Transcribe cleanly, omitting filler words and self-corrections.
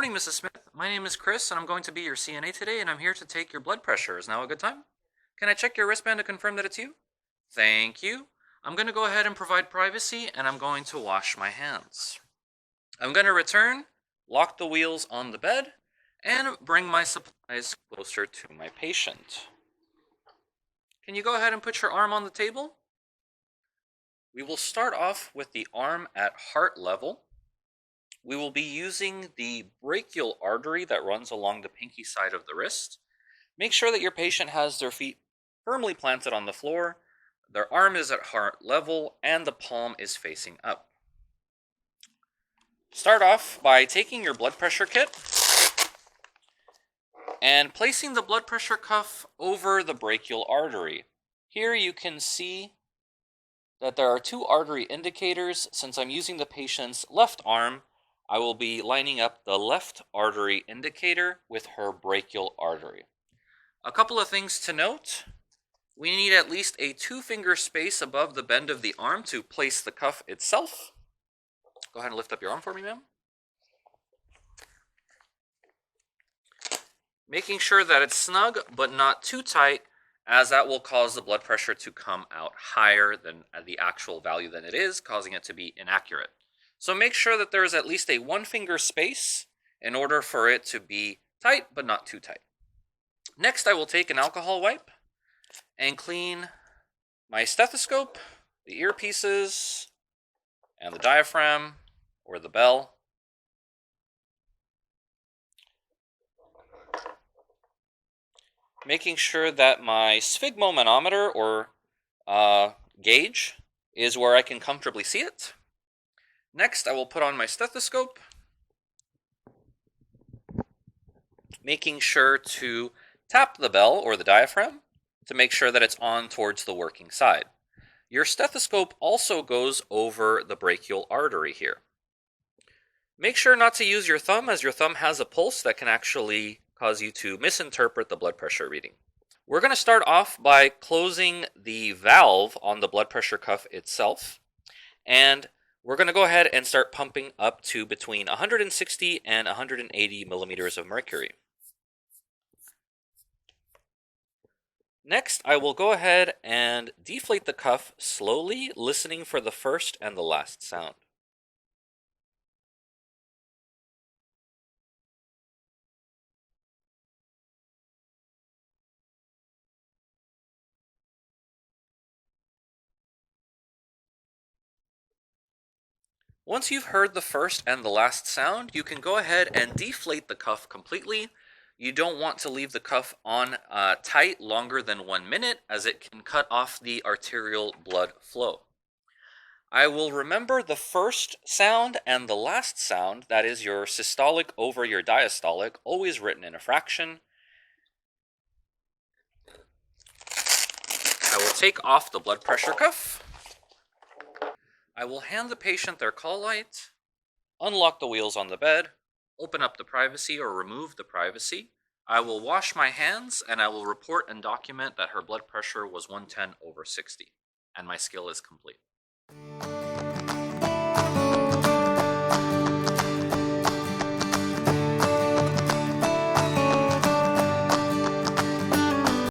morning, Mrs. Smith. My name is Chris, and I'm going to be your CNA today, and I'm here to take your blood pressure. Is now a good time? Can I check your wristband to confirm that it's you? Thank you. I'm going to go ahead and provide privacy, and I'm going to wash my hands. I'm going to return, lock the wheels on the bed, and bring my supplies closer to my patient. Can you go ahead and put your arm on the table? We will start off with the arm at heart level. We will be using the brachial artery that runs along the pinky side of the wrist. Make sure that your patient has their feet firmly planted on the floor, their arm is at heart level, and the palm is facing up. Start off by taking your blood pressure kit and placing the blood pressure cuff over the brachial artery. Here you can see that there are two artery indicators. Since I'm using the patient's left arm, I will be lining up the left artery indicator with her brachial artery. A couple of things to note. We need at least a 2-finger space above the bend of the arm to place the cuff itself. Go ahead and lift up your arm for me, ma'am. Making sure that it's snug but not too tight, as that will cause the blood pressure to come out higher than the actual value than it is, causing it to be inaccurate. So make sure that there is at least a 1-finger space in order for it to be tight but not too tight. Next, I will take an alcohol wipe and clean my stethoscope, the earpieces, and the diaphragm or the bell. Making sure that my sphygmomanometer or gauge is where I can comfortably see it. Next, I will put on my stethoscope, making sure to tap the bell or the diaphragm to make sure that it's on towards the working side. Your stethoscope also goes over the brachial artery here. Make sure not to use your thumb, as your thumb has a pulse that can actually cause you to misinterpret the blood pressure reading. We're going to start off by closing the valve on the blood pressure cuff itself, and we're going to go ahead and start pumping up to between 160 and 180 millimeters of mercury. Next, I will go ahead and deflate the cuff slowly, listening for the first and the last sound. Once you've heard the first and the last sound, you can go ahead and deflate the cuff completely. You don't want to leave the cuff on tight longer than 1 minute, as it can cut off the arterial blood flow. I will remember the first sound and the last sound, that is your systolic over your diastolic, always written in a fraction. I will take off the blood pressure cuff. I will hand the patient their call light, unlock the wheels on the bed, open up the privacy or remove the privacy. I will wash my hands, and I will report and document that her blood pressure was 110/60, and my skill is complete.